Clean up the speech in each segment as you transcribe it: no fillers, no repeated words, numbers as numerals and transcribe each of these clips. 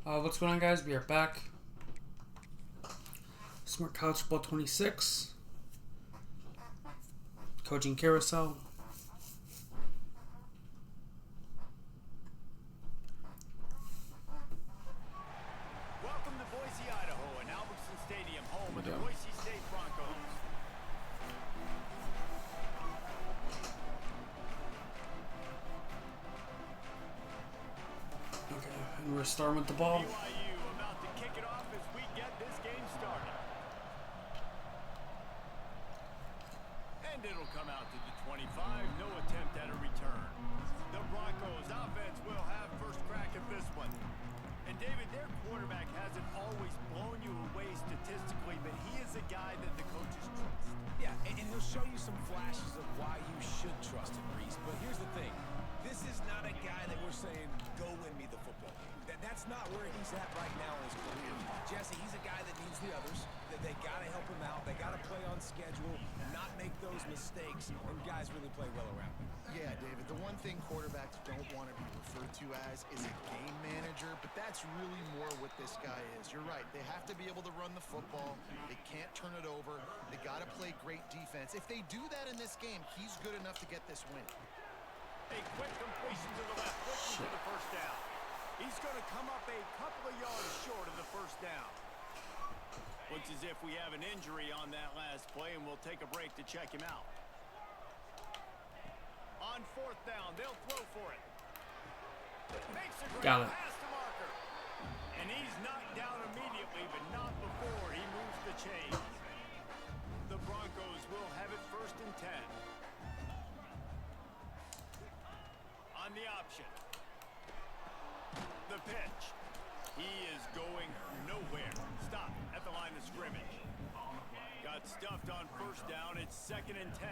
What's going on, guys? We are back. Smart College Football 26. Coaching Carousel. Welcome to Boise, Idaho, and Albertson Stadium, home of the Boise State Broncos. Okay, and we're starting with the ball. BYU about to kick it off as we get this game started. And it'll come out to the 25, no attempt at a return. The Broncos offense will have first crack at this one. And David, their quarterback hasn't always blown you away statistically, but he is a guy that the coaches trust. Yeah, and he'll show you some flashes of why you should trust him, Reese. But here's the thing. This is not a guy that we're saying, go win me the football game. That's not where he's at right now in his career. Jesse, he's a guy that needs the others, that they got to help him out. They got to play on schedule, not make those mistakes, and guys really play well around him. Yeah, David, the one thing quarterbacks don't want to be referred to as is a game manager, but that's really more what this guy is. You're right. They have to be able to run the football. They can't turn it over. They got to play great defense. If they do that in this game, he's good enough to get this win. A quick completion to the left, looking for the first down. He's going to come up a couple of yards short of the first down. Looks as if we have an injury on that last play, and we'll take a break to check him out. On fourth down, they'll throw for it. Makes a great pass to Marker. And he's knocked down immediately, but not before he moves the chains. The Broncos will have it first and 10. On the option. The pitch. He is going nowhere. Stop at the line of scrimmage. Got stuffed on first down. It's second and 10.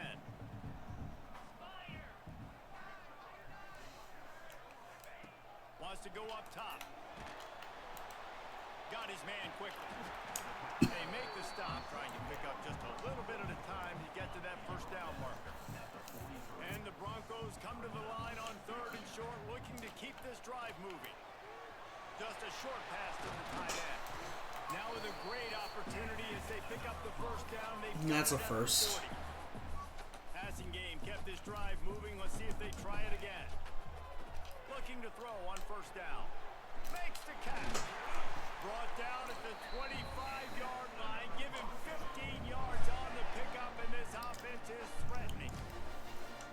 Wants to go up top. Got his man quickly. They make the stop, trying to pick up just a little bit at a time to get to that first down marker. And the Broncos come to the line on third and short, looking to keep this drive moving. Just a short pass to the tight end. Now with a great opportunity as they pick up the first down. That's a first. Passing game kept this drive moving. Let's see if they try it again. Looking to throw on first down. Makes the catch. Brought down at the 25-yard line. Give him 15 yards on the pickup, and this offense is threatening.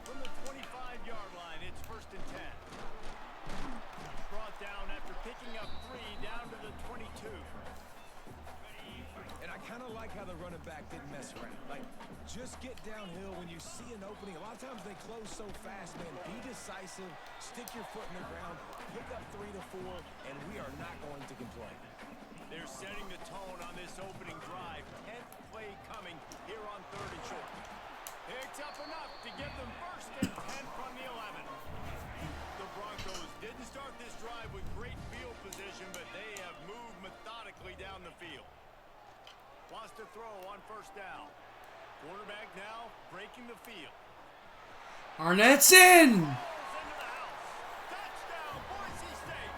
From the 25-yard line, it's first and 10. Brought down after picking up 3 down to the 22. And I kind of like how the running back didn't mess around. Like, just get downhill when you see an opening. A lot of times they close so fast, man. Be decisive, stick your foot in the ground, pick up 3 to 4, and we are not going to complain. They're setting the tone on this opening drive. 10th play coming here on third and short. Picks up enough to get them first and 10 from the 11. The Broncos didn't start this drive with great field position, but they have moved methodically down the field. Wants to throw on first down. Quarterback now breaking the field. Arnett's in! Touchdown, Boise State!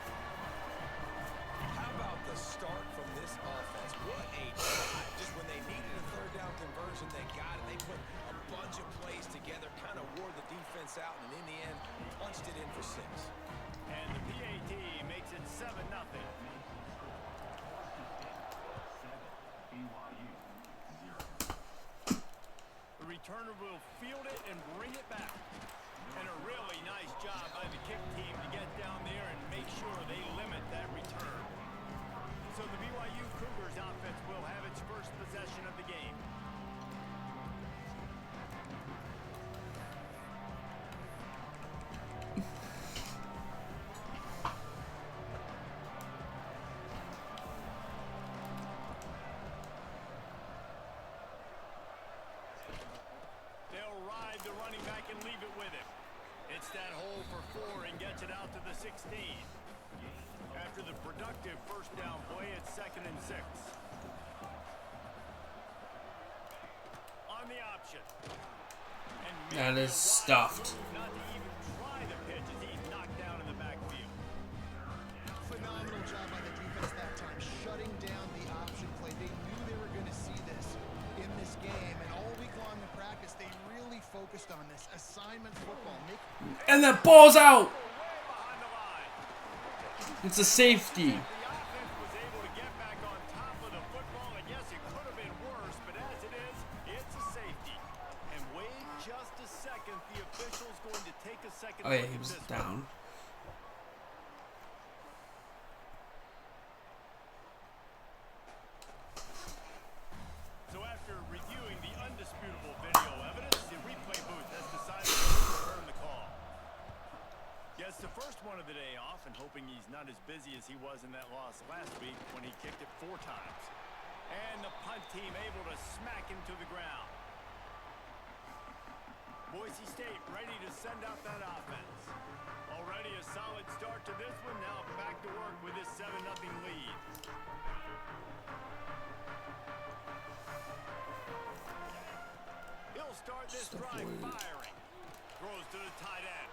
How about the start from this offense? What a drive. Just when they needed a third down conversion, they got it. They put a bunch of plays together, kind of wore the defense out, and in the end, punched it in for 6. And the PAT makes it 7-0. The returner will field it and bring it back. And a really nice job by the kick team to get down there and make sure they limit that return. So the BYU Cougars offense will have its first possession of the game. They'll ride the running back and leave it with him. It's that hole for 4 and gets it out to the 16. After the productive first down play, it's second and 6. On the option. And That is stuffed. not to even try the pitch as he's knocked down in the backfield. Phenomenal job by the defense. assignment football. And that ball's out. Way behind the line. It's a safety. The offense was able to get back on top of the football, and yes, it could have been worse, but as it is, it's a safety. And wait just a second, the official's going to take a second Oh yeah, look he at was this down. So after reviewing the undisputable video evidence, the replay booth has decided to overturn the call. Gets the first one of the day off and hoping he's not as busy as he was in that loss last week when he kicked it 4 times. And the punt team able to smack him to the ground. Boise State ready to send out that offense. Already a solid start to this one. Now back to work with this 7-0 lead. He'll start this drive firing. Throws to the tight end.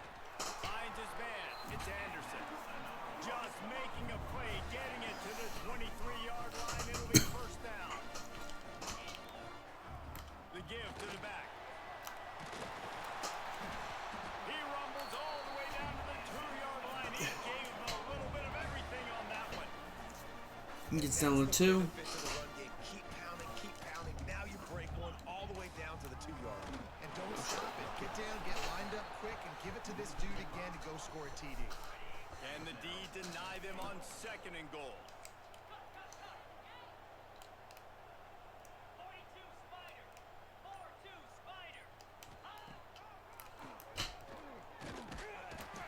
Finds his man. It's Anderson. Just making a play, getting it to the 23-yard line. It'll be first down. The give to the back. He rumbles all the way down to the 2-yard line. He gave him a little bit of everything on that one. He gets down to 2. Keep pounding. Now you break one all the way down to the 2-yard line. And don't stop it. Get down, get lined up quick, and give it to this dude again to go score a TD. And the D deny them on 2nd and goal.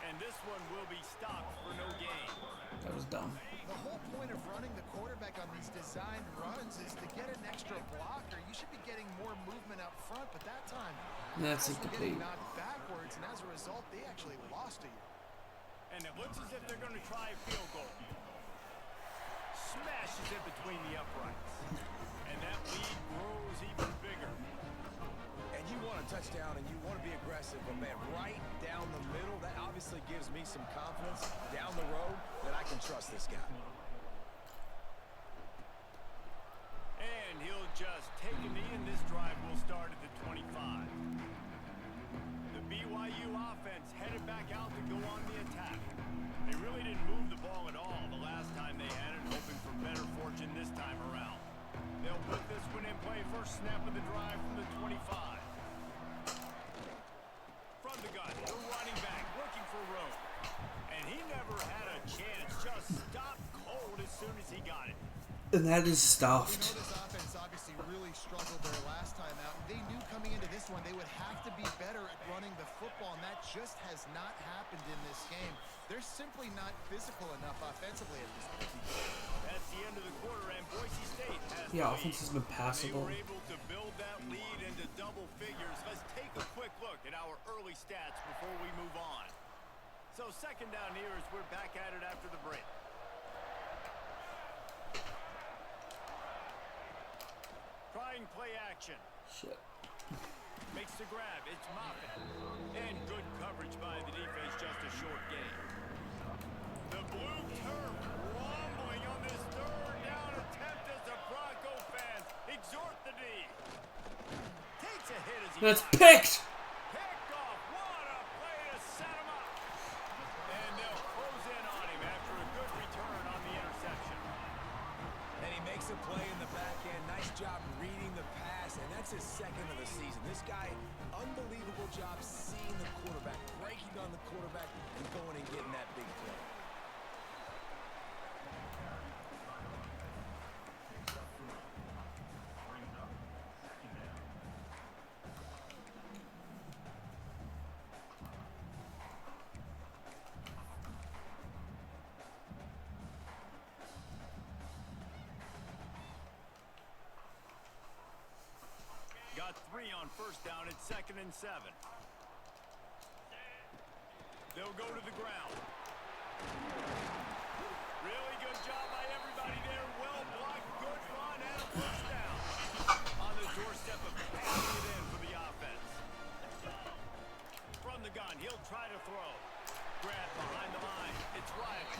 And this one will be stopped for no gain. That was dumb. The whole point of running the quarterback on these designed runs is to get an extra blocker. You should be getting more movement up front, but that time, That's guys were getting incomplete. knocked backwards, and as a result, they actually lost to you. And it looks as if they're going to try a field goal. Smashes it between the uprights. And that lead grows even bigger. And you want a touchdown and you want to be aggressive, but man, right down the middle, that obviously gives me some confidence down the road that I can trust this guy. And he'll just take a knee, and this drive will start at the 25. The BYU offense headed back out to go on the attack. They really didn't move the ball at all the last time they had it, hoping for better fortune this time around. They'll put this one in play. First snap of the drive from the 25. From the gun, the running back looking for room. And he never had a chance. Just stopped cold as soon as he got it. And that is We stuffed. know this offense obviously really struggled their last time out. They knew coming into this one they would have to be better at running the football, and that just has not happened in this game. They're simply not physical enough offensively at this point. That's the end of the quarter, and Boise State has the Yeah, lead. offense has been They passable. were able to build that lead into double figures. Let's take a quick look at our early stats before we move on. So 2nd down here as we're back at it after the break. Trying play action. Shit. Makes the grab. It's Moffitt. And good coverage by the defense, just a short gain. The blue turf rumbling on this 3rd down attempt as the Bronco fans exhort the D. Takes a hit as he That's drops. picked. Picked off. What a play to set him up. And they'll close in on him after a good return on the interception. And he makes a play in the back end. Nice job reading the pass, and that's his 2nd of the season. This guy, unbelievable job seeing the quarterback, breaking on the quarterback, and going and getting that big play. Got 3 on 1st down at 2nd and 7. They'll go to the ground. Really good job by everybody there. Well blocked, good run, and a first down. On the doorstep of passing it in for the offense. From the gun, he'll try to throw. Grab behind the line. It's Riley.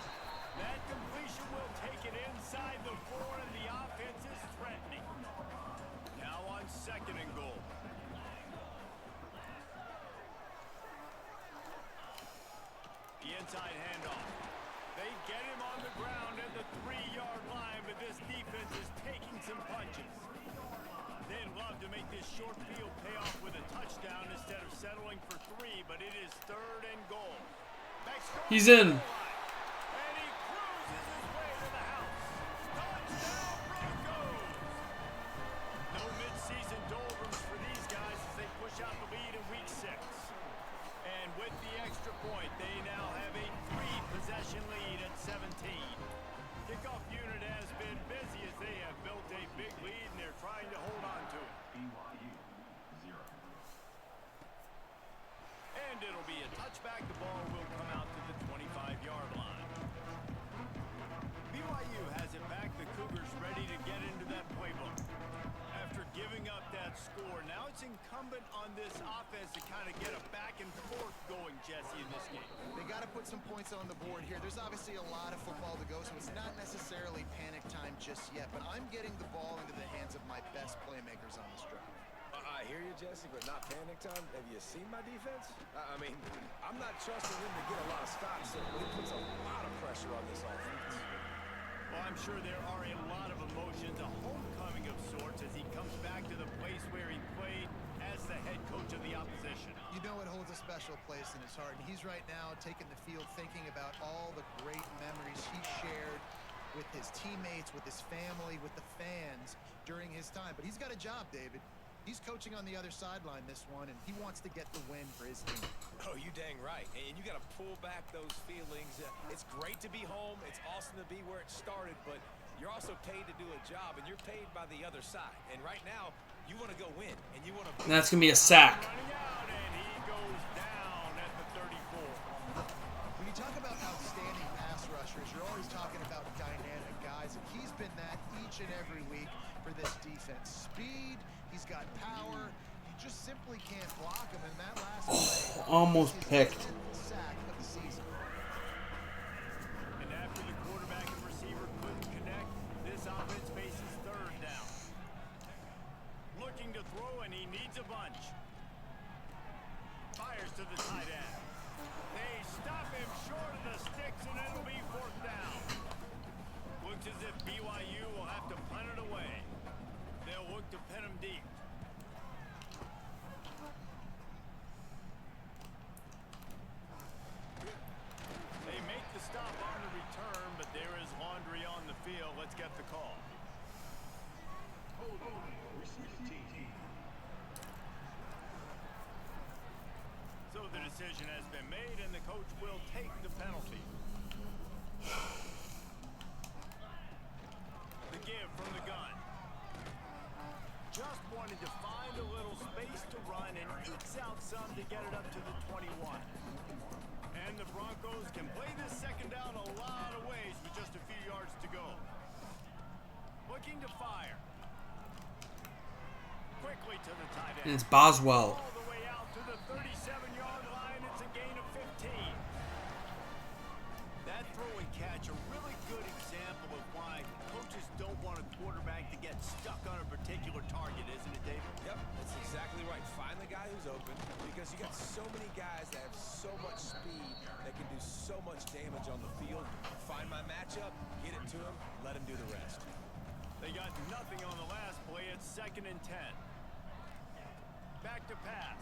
That completion will take it inside the 4, and the offense is threatening. Now on 2nd and goal. inside handoff. They get him on the ground at the 3-yard line, but this defense is taking some punches. They'd love to make this short field pay off with a touchdown instead of settling for 3, but it is 3rd and goal. He's in. And he cruises his way to the house. Touchdown Broncos! No mid-season doldrums for these guys as they push out the lead in week 6. And with the extra point, they now have a 3-possession lead at 17. Kickoff unit has been busy as they have built a big lead and they're trying to hold on to it. BYU 0. And it'll be a touchback. The ball will come out to the 25-yard line. BYU has it back. The Cougars ready to get into that playbook. After giving up that score, now it's incumbent on this offense to kind of get a back and forth going, Jesse, in this game. They got to put some points on the board here. There's obviously a lot of football to go, so it's not necessarily panic time just yet, but I'm getting the ball into the hands of my best playmakers on this drive. I hear you, Jesse, but not panic time. Have you seen my defense? I mean, I'm not trusting them to get a lot of stops, so it puts a lot of pressure on this offense. Well, I'm sure there are a lot of emotions, a homecoming of sorts as he comes back to the place where he played as the head coach of the opposition. You know it holds a special place in his heart, and he's right now taking the field thinking about all the great memories he shared with his teammates, with his family, with the fans during his time. But he's got a job, David. He's coaching on the other sideline this one, and he wants to get the win for his team. Oh, you dang right. And you got to pull back those feelings. It's great to be home. It's awesome to be where it started, but you're also paid to do a job, and you're paid by the other side. And right now, you want to go win, and you want to... And that's going to be a sack. Running out, and he goes down at the 34. When you talk about outstanding pass rushers, you're always talking about dynamic guys, and he's been that each and every week for this defense. Speed, he's got power, you just simply can't block him, and that last play Almost is his picked. 10th sack of the season. And after the quarterback and receiver couldn't connect, this offense faces 3rd down. Looking to throw, and he needs a bunch. Fires to the tight end. They stop him short of the sticks, and it'll be 4th down. Looks as if BYU will have to punt it away. They'll look to pin him deep. They make the stop on the return, but there is laundry on the field. Let's get the call. So the decision has been made, and the coach will take the penalty. The give from the gun. Just wanted to find a little space to run and ekes out some to get it up to the 21. And the Broncos can play this 2nd down a lot of ways with just a few yards to go. Looking to fire. Quickly to the tight end. And it's Boswell. All the way out to the 37-yard line. It's a gain of 15. That throw and catch, a really good example of why coaches don't want a quarterback to get stuck on a particular target, isn't it, David? Yep, that's exactly right. Find the guy who's open, because you got so many guys that have so much speed that can do so much damage on the field. Find my matchup, get it to him, let him do the rest. They got nothing on the last play. It's 2nd and 10. Back to pass.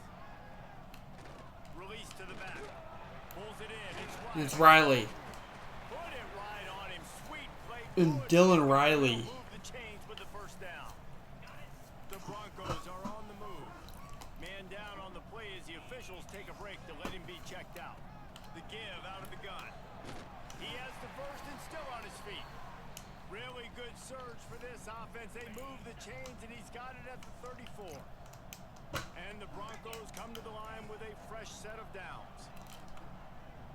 Release to the back. Pulls it in. And it's Riley. Put it right on him. Sweet play. And Dylan Riley. Move the chains with the 1st down. The Broncos are on the move. Man down on the play as the officials take a break to let him be checked out. The give out of the gun. He has the 1st and still on his feet. Really good surge for this offense. They move the chains, and he's got it at the 34. And the Broncos come to the line with a fresh set of downs.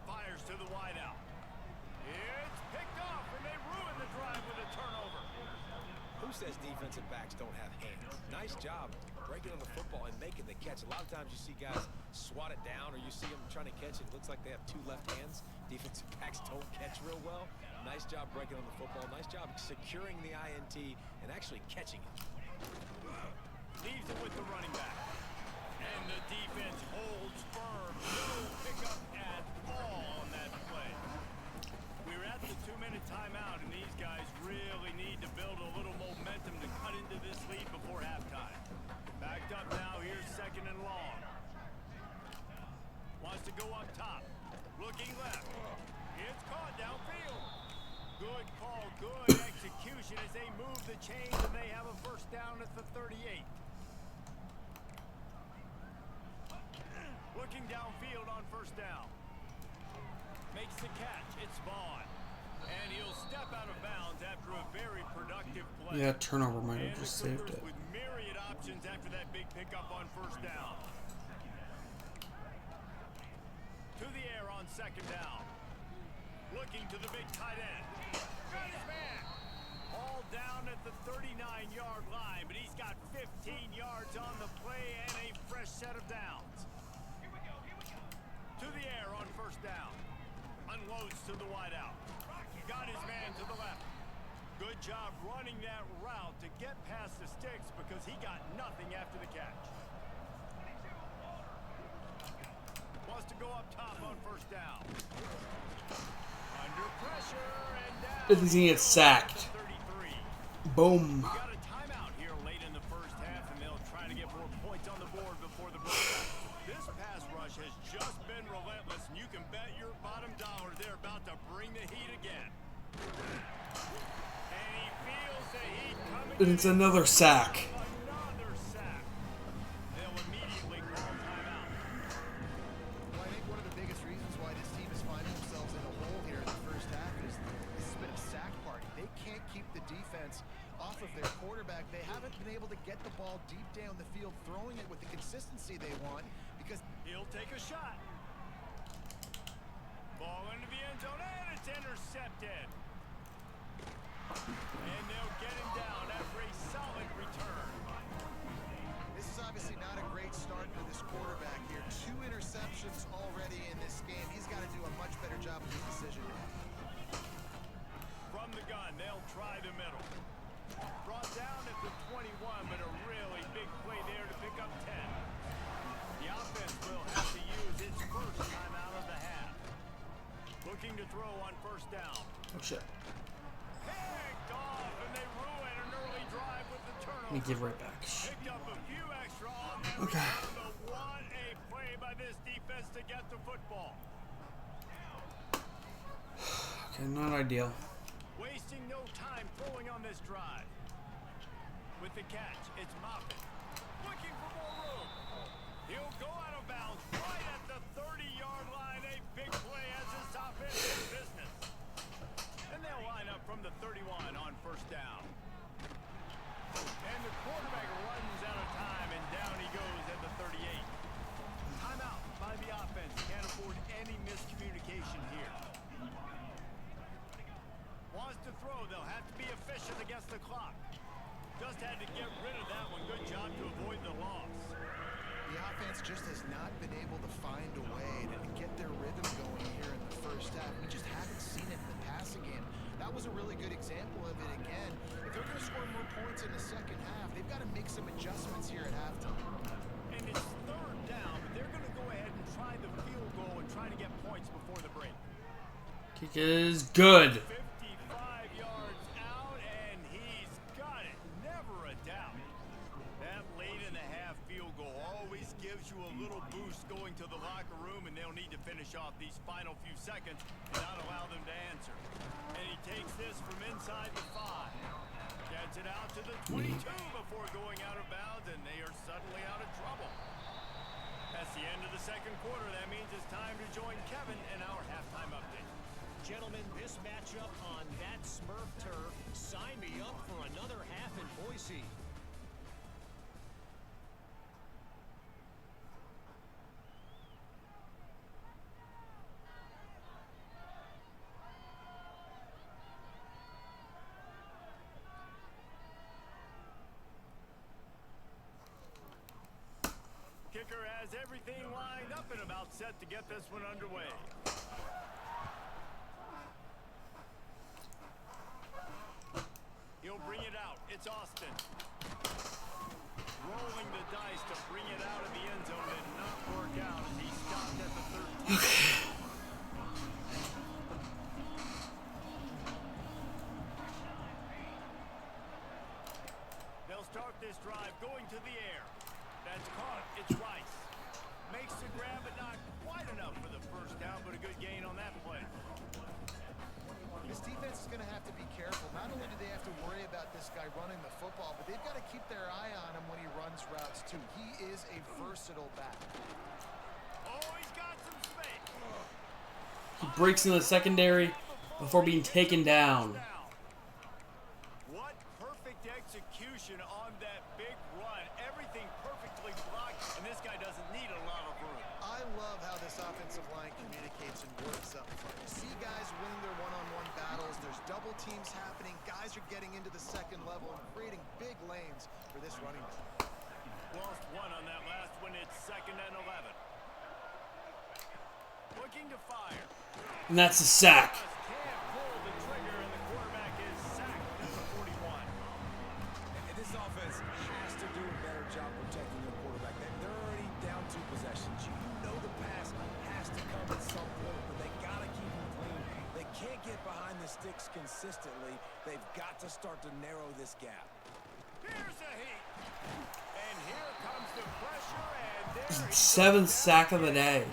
Fires to the wideout. It's picked off, and they ruin the drive with a turnover. Who says defensive backs don't have hands? Nice job breaking on the football and making the catch. A lot of times you see guys swat it down, or you see them trying to catch it. It looks like they have 2 left hands. Defensive backs don't catch real well. Nice job breaking on the football. Nice job securing the INT and actually catching it. Leaves it with the running back. And the defense holds firm. No pickup at all on that play. timeout, and these guys really need to build a little momentum to cut into this lead before halftime. Backed up now, here's second and long. Wants to go up top. Looking left. It's caught downfield. Good call, good execution as they move the chains, and they have a first down at the 38. Looking downfield on first down. Makes the catch. It's Vaughn. And he'll step out of bounds after a very productive play. Yeah, turnover might And have the just saved Cougars it. with myriad options after that big pickup on first down. To the air on second down. Looking to the big tight end. Got his man. All down at the 39-yard line, but he's got 15 yards on the play and a fresh set of downs. To the air on first down. Unloads to the wideout. Got his man to the left. Good job running that route to get past the sticks because he got nothing after the catch. Wants to go up top on first down. Under pressure and down. But he's gonna get sacked. 33. Boom. Got a timeout here late in the first half, and they'll try to get more points on the board before the break. This pass rush has just been relentless, and you can bet your bottom dollar they're about to bring the heat again. And he feels the heat coming. And it's another sack. Another sack. They'll immediately call timeout. Well, I think one of the biggest reasons why this team is finding themselves in a hole here in the first half is this has been a sack party. They can't keep the defense off of their quarterback. They haven't been able to get the ball deep down the field, throwing it with the consistency they want because He'll take a shot. Ball into the end zone, and it's intercepted. And they'll get him down after a solid return. this is obviously not a great start for this quarterback here. 2 interceptions already in this game. He's got to do a much better job of his decision making. From the gun, they'll try the middle. Brought down at the 21, but a really big play there to pick up 10. The offense will have to use its first time out of the half. Looking to throw on first down. Oh shit. Picked off, and they ruin an early drive with the Let me turnover. give right back. Picked up a few extra on that Okay. return, but what a play by this defense to get the football. Okay, not ideal. Wasting no time throwing on this drive. With the catch, it's Moffitt. Looking for more room. He'll go out of bounds right at the 30-yard line. A big play as this offense is business. And they'll line up from the 31 on first down. And the quarterback runs out of time, and down he goes at the 38. Timeout by the offense. Can't afford any miscommunication here. Wants to throw. They'll have to be efficient against the clock. Just had to get rid of that one. Good job to avoid the loss. The offense just has not been able to find a way to get their rhythm going here in the first half. We just haven't seen it in the passing game. That was a really good example of it again. If they're going to score more points in the second half, they've got to make some adjustments here at halftime. And it's third down, but they're going to go ahead and try the field goal and try to get points before the break. Kick is good. 55 yards out, and he's got it. Never a doubt. That late in the half field goal always gives you a little boost going to the locker room, and they'll need to finish off these final few seconds and not allow them to answer. And he takes this from inside the 5. Gets it out to the 22 before going out of bounds, and they are suddenly out of trouble. That's the end of the second quarter. That means it's time to join Kevin in our halftime update. Gentlemen, this matchup on that Smurf turf, sign me up for another half in Boise. Kicker has everything lined up and about set to get this one underway. He'll bring it out. It's Austin. Rolling the dice to bring it out of the end zone did not work out as he stopped at the 13. down, but a good gain on that play. This defense is going to have to be careful. Not only do they have to worry about this guy running the football, but they've got to keep their eye on him when he runs routes, too. He is a versatile back. Oh, he's got some space. He breaks in the secondary before being taken down. What perfect execution on that big run. Everything perfectly blocked, and this guy doesn't need a lot of room. I love how this offensive line communicates and works up front. You see guys winning their one-on-one battles. There's double teams happening. Guys are getting into the second level and creating big lanes for this running back. Lost one on that last one. It's 2nd and 11. Looking to fire. And that's a sack. Just can't pull the trigger, and the quarterback is sacked at the 41. And this offense has to do a better job protecting their quarterback. They're already down 2 possessions. You know the pass has to come at some point, but they got to keep them clean. They can't get behind the sticks consistently. They've got to start to narrow this gap. Here's a heat. And here comes the pressure, and there he 7th goes. sack of the day.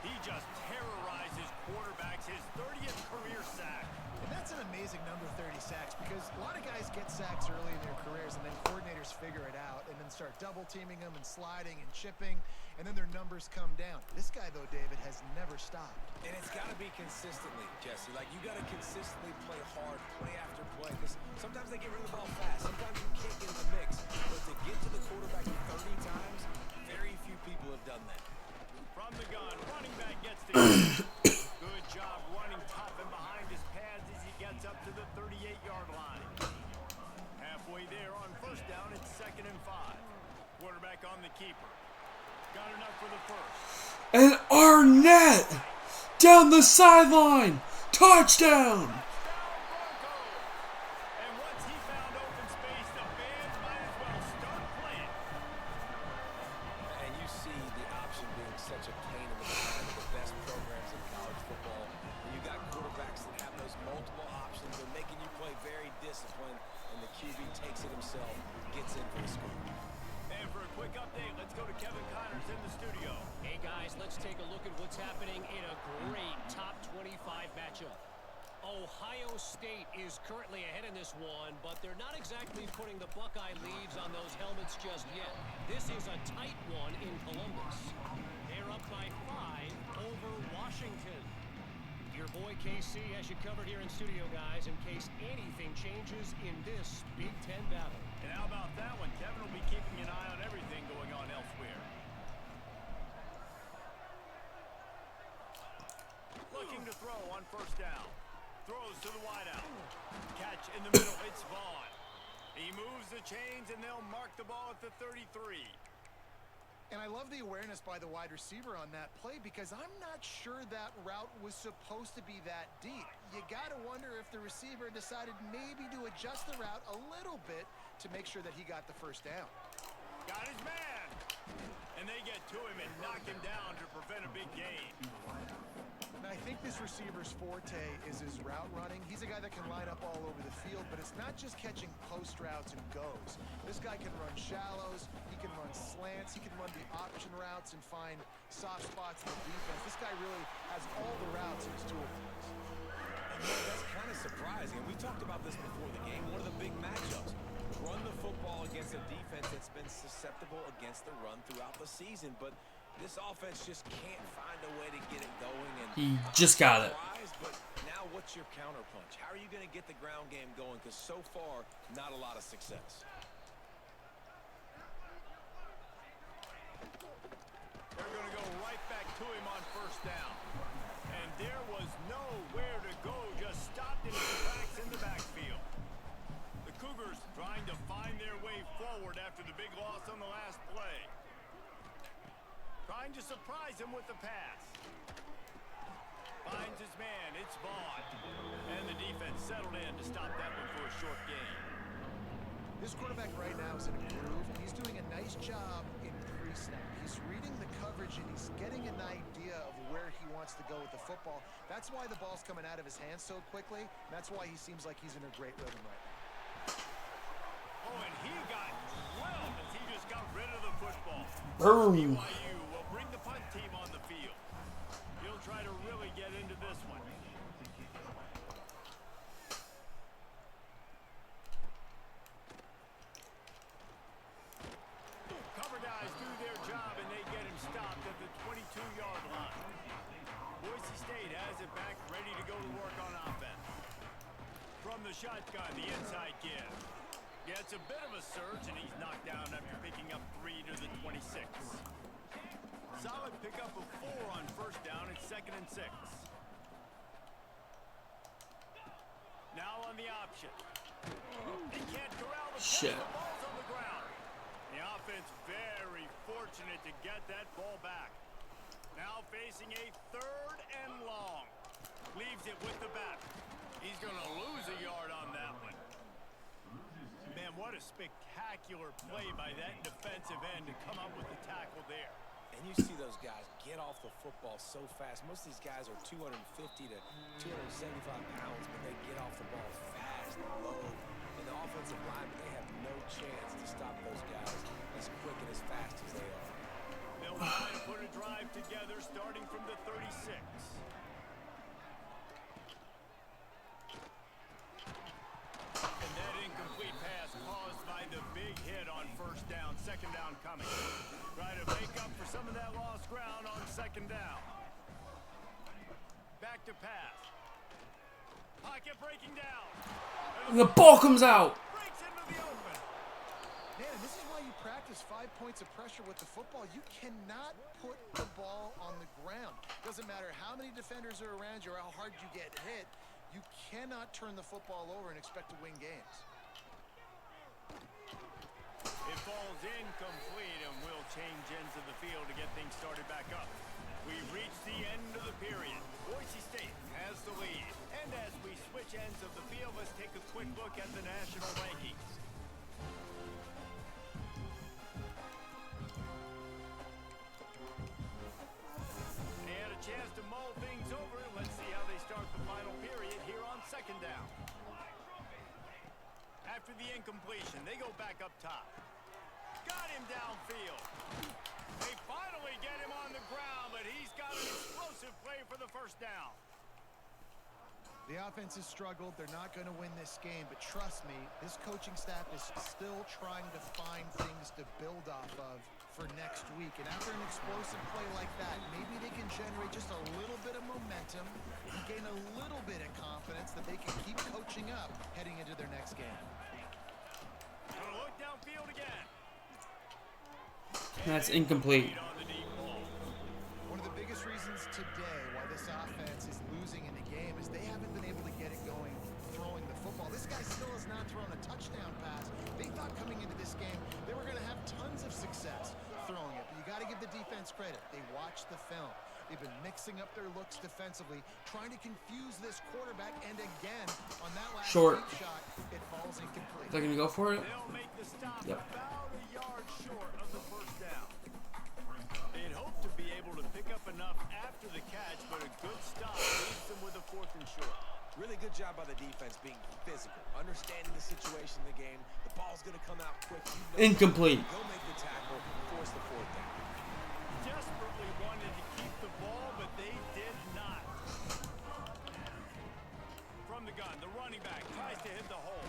He just terrorizes quarterbacks, his 30th career sack. And that's an amazing number, 30 sacks, because a lot of guys get sacks early in their careers, and then coordinators figure it out and then start double-teaming them and sliding and chipping, and then their numbers come down. This guy, though, David, has never stopped. And it's got to be consistently, Jesse. Like, you got to consistently play hard, play after play, because sometimes they get rid of the ball fast. Sometimes you can't get in the mix. But to get to the quarterback 30 times, very few people have done that. From the gun, running back gets the good job running top and behind his pads as he gets up to the 38-yard line. Halfway there on 1st down, it's 2nd and 5. Quarterback on the keeper. Got enough for the first. And Arnett down the sideline. Touchdown. And once he found open space, the fans might as well start playing. And you see the option being such a pain in the behind of the best programs in college football. When you got quarterbacks that have those multiple options, they're making you play very disciplined, and the QB takes it himself, gets in for the scoop. And for a quick update, let's go to Kevin Connors in the studio. Hey guys, let's take a look at what's happening in a great top 25 matchup. Ohio State is currently ahead in this one, but they're not exactly putting the Buckeye leaves on those helmets just yet. This is a tight one in Columbus. They're up by 5 over Washington. Your boy KC has you covered here in studio, guys, in case anything changes in this Big Ten battle. And how about that one? Kevin will be keeping an eye on everything going on elsewhere. Looking to throw on 1st down. Throws to the wideout. Catch in the middle. It's Vaughn. He moves the chains, and they'll mark the ball at the 33. And I love the awareness by the wide receiver on that play, because I'm not sure that route was supposed to be that deep. You got to wonder if the receiver decided maybe to adjust the route a little bit to make sure that he got the 1st down. Got his man. And they get to him and knock him down to prevent a big gain. And I think this receiver's forte is his route running. He's a guy that can line up all over the field, but it's not just catching post routes and goes. This guy can run shallows, he can run slants, he can run the option routes and find soft spots in the defense. This guy really has all the routes in his toolbox. And that's kind of surprising. And we talked about this before the game. One of the big matchups. Run the football against a defense that's been susceptible against the run throughout the season. But this offense just can't find a way to get it going. And He just got it. But now what's your counterpunch? How are you going to get the ground game going? Because so far, not a lot of success. They're going to go right back to him on 1st down. And there was nowhere to go, just stopped in his tracks in the backfield. The Cougars trying to find their way forward after the big loss on the last play. Trying to surprise him with the pass. Finds his man, it's Vaughn. And the defense settled in to stop that one for a short gain. This quarterback right now is in a groove, and he's doing a nice job in pre-snap. He's reading the coverage, and he's getting an idea of where he wants to go with the football. That's why the ball's coming out of his hands so quickly. And that's why he seems like he's in a great rhythm right now. Oh, and he got drilled as he just got rid of the football. Boom. BYU will bring the punt team on the field. He'll try to shotgun, the inside give. Gets a bit of a surge, and he's knocked down after picking up 3 to the 26. Solid pickup of 4 on first down. It's 2nd and 6. Now on the option. He can't corral the pass. The ball's on the ground. The offense very fortunate to get that ball back. Now facing a 3rd and long. Leaves it with the back. He's going to lose a yard on that one. Man, what a spectacular play by that defensive end to come up with the tackle there. And you see those guys get off the football so fast. Most of these guys are 250 to 275 pounds, but they get off the ball fast and low. And the offensive line, they have no chance to stop those guys as quick and as fast as they are. They'll try to put a drive together starting from the 36. And that incomplete pass caused by the big hit on first down. 2nd down coming. Try to make up for some of that lost ground on 2nd down. Back to pass. Pocket breaking down. And the ball comes out. Breaks into the open. Man, this is why you practice 5 points of pressure with the football. You cannot put the ball on the ground. Doesn't matter how many defenders are around you or how hard you get hit. You cannot turn the football over and expect to win games. It falls incomplete, and we'll change ends of the field to get things started back up. We've reached the end of the period. Boise State has the lead. And as we switch ends of the field, let's take a quick look at the national rankings. They had a chance to mull things over. Let's see how they start the final period here on 2nd down. After the incompletion, they go back up top. Got him downfield. They finally get him on the ground, but he's got an explosive play for the first down. The offense has struggled. They're not going to win this game, but trust me, this coaching staff is still trying to find things to build off of for next week. And after an explosive play like that, maybe they can generate just a little bit of momentum and gain a little bit of confidence that they can keep coaching up heading into their next game. Gonna look downfield again. That's incomplete. One of the biggest reasons today why this offense is losing in the game is they haven't been able to get it going throwing the football. This guy still has not thrown a touchdown pass. They thought coming into this game they were going to have tons of success throwing it. But you got to give the defense credit. They watched the film. They've been mixing up their looks defensively, trying to confuse this quarterback. And again, on that last Short. shot, it falls incomplete. Is that going to go for it? They'll make the stop Yep. about a yard short of the first down. They'd hoped to be able to pick up enough after the catch, but a good stop leaves them with a 4th and short. Really good job by the defense being physical, understanding the situation in the game. The ball's going to come out quick. Incomplete. Go make the tackle, force the 4th down. Desperately wanted to keep the ball, but they did not. From the gun, the running back tries to hit the hole.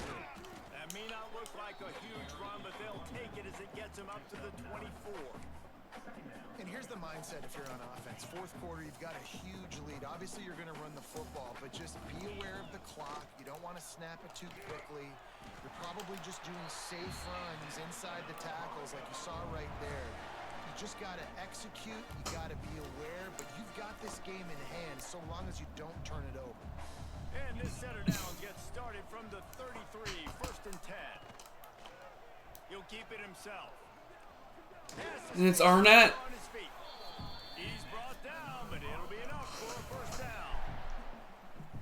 That may not look like a huge run, but they'll take it as it gets them up to the 24. And here's the mindset if you're on offense. 4th quarter, you've got a huge lead. Obviously, you're going to run the football, but just be aware of the clock. You don't want to snap it too quickly. You're probably just doing safe runs inside the tackles like you saw right there. You just got to execute. You got to be aware, but you've got this game in hand so long as you don't turn it over. And this setter down gets started from the 33, 1st and 10. He'll keep it himself. And it's Arnett. On his feet. He's brought down, but it'll be enough for a first down.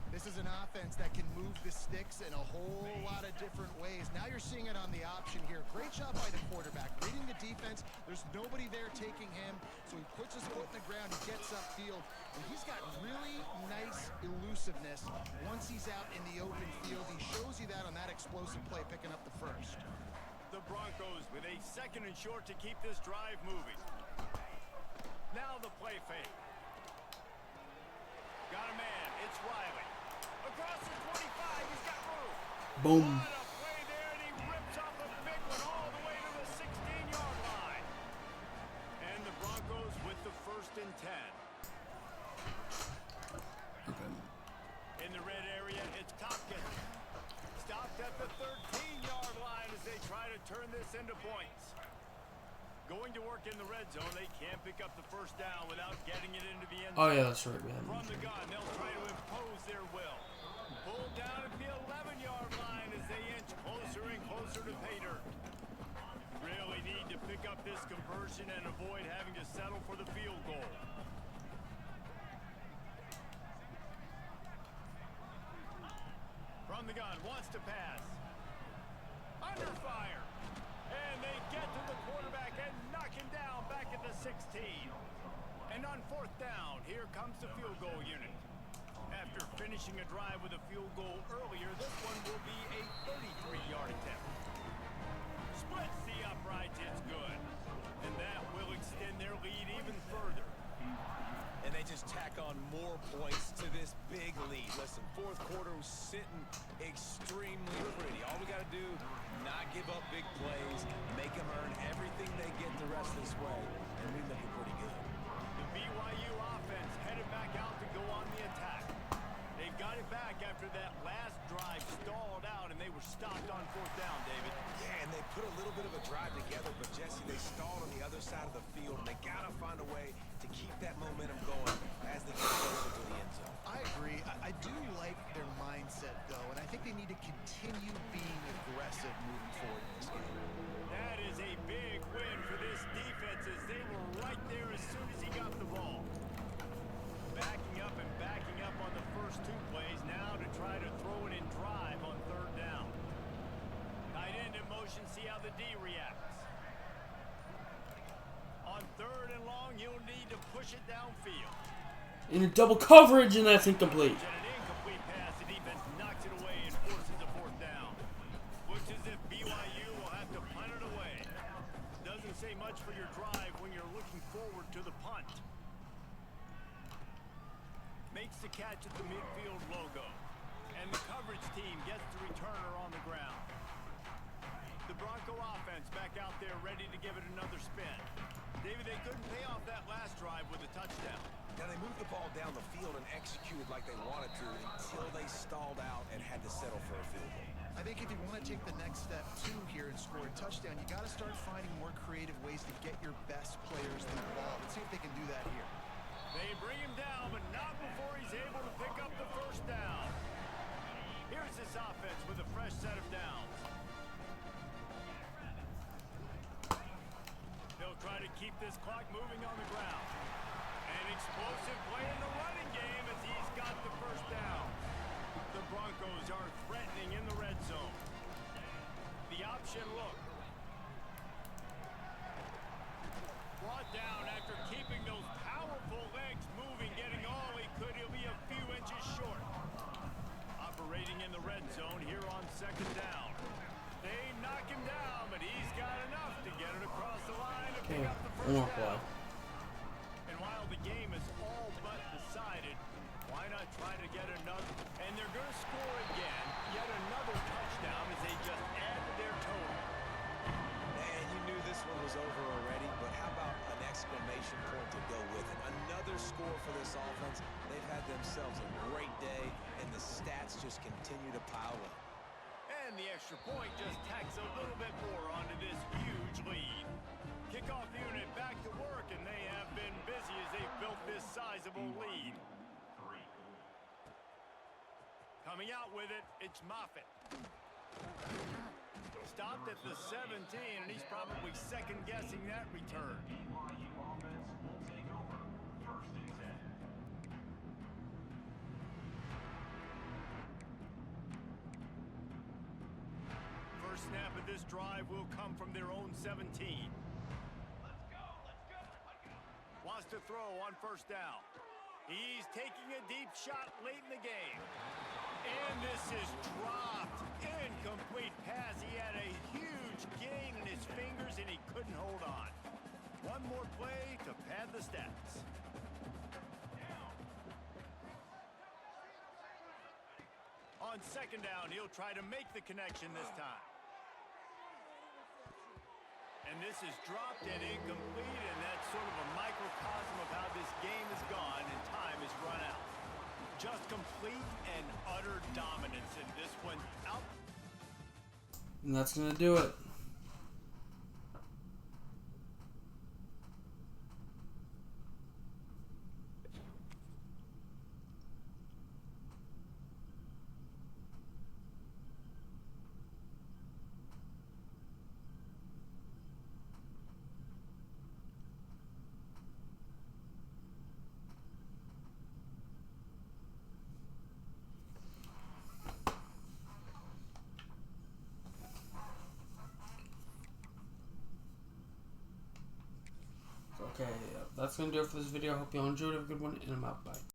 This is an offense that can move the sticks in a whole lot of different ways. Now you're seeing it on the option here. Great job by the quarterback. Reading the defense. There's nobody there taking him, so he puts his foot in the ground. He gets upfield, and he's got really nice elusiveness once he's out in the open field. He shows you that on that explosive play, picking up the first. The Broncos with a 2nd and short to keep this drive moving. Now the play fake. Got a man. It's Riley. Across the 25. He's got room. Boom. What a play there, and he rips off a big one all the way to the 16-yard line. And the Broncos with the 1st and 10. Okay. In the red area, it's Tompkins. 13-yard line as they try to turn this into points. Going to work in the red zone, they can't pick up the first down without getting it into the end zone. Oh yeah, that's right, man. From the gun, they'll try to impose their will. Pulled down at the 11-yard line as they inch closer and closer to pay dirt. Really need to pick up this conversion and avoid having to settle for the field goal. From the gun, wants to pass. Under fire. And they get to the quarterback and knock him down back at the 16. And on fourth down, here comes the field goal unit. After finishing a drive with a field goal earlier, this one will be a 33-yard attempt. Splits the uprights, it's good. And that will extend their lead even further. And they just tack on more points to this big lead. Listen, fourth quarter was sitting extremely pretty. All we got to do, not give up big plays, make them earn everything they get the rest of this way, and we looking pretty good. The BYU offense headed back out to go on the attack. They got it back after that last drive stalled out, and they were stopped on fourth down, David. Yeah, and they put a little bit of a drive together, but Jesse, they stalled on the other side of the field, and they got to find a way to keep that momentum going as they get closer to the end zone. I agree. I do like their mindset, though, and I think they need to continue being aggressive moving forward in this game. That is a big win for this defense as they were right there as soon as he got the ball. Backing up on the first two plays now to try to throw it in drive on third down. Tight end in motion, see how the D reacts. On third and long, you'll need to push it downfield. In double coverage, and that's incomplete. And an incomplete pass, the defense knocks it away and forces a fourth down. Looks as if BYU will have to punt it away. Doesn't say much for your drive when you're looking forward to the punt. Makes the catch at the midfield logo. And the coverage team gets the returner on the ground. The Bronco offense back out there ready to give it another spin. David, they couldn't pay off that last drive with a touchdown. Now, they moved the ball down the field and executed like they wanted to until they stalled out and had to settle for a field goal. I think if you want to take the next step, too, here and score a touchdown, you got to start finding more creative ways to get your best players the ball. Let's see if they can do that here. They bring him down, but not before he's able to pick up the first down. Here's this offense with a fresh set of downs. They'll try to keep this clock moving on the ground. An explosive play in the running game as he's got the first down. The Broncos are threatening in the red zone. The option look. Brought down after keeping those powerful legs moving, getting all he could. He'll be a few inches short. Operating in the red zone here on second down. They knock him down, but he's got enough to get it across the line to pick up the first down. And while the game is all but decided, why not try to get another? And they're going to score again. Yet another touchdown as they just add to their total. Man, you knew this one was over already, but how about an exclamation point to go with it? Another score for this offense. They've had themselves a great day, and the stats just continue to pile up. And the extra point just tacks a little bit more onto this huge lead. Kickoff unit back to work, and they have been busy as they've built this sizable lead. Coming out with it, it's Moffitt. Stopped at the 17, and he's probably second-guessing that return. BYU offense will take over. First and 10. First snap of this drive will come from their own 17. Wants to throw on first down. He's taking a deep shot late in the game. And this is dropped. Incomplete pass. He had a huge gain in his fingers, and he couldn't hold on. One more play to pad the stats. On second down, he'll try to make the connection this time. And this is dropped and incomplete, and that's sort of a microcosm of how this game has gone, and time has run out. Just complete and utter dominance in this one. Out. And that's going to do it. Okay, that's going to do it for this video. I hope you all enjoyed it. Have a good one, and I'm out. Bye.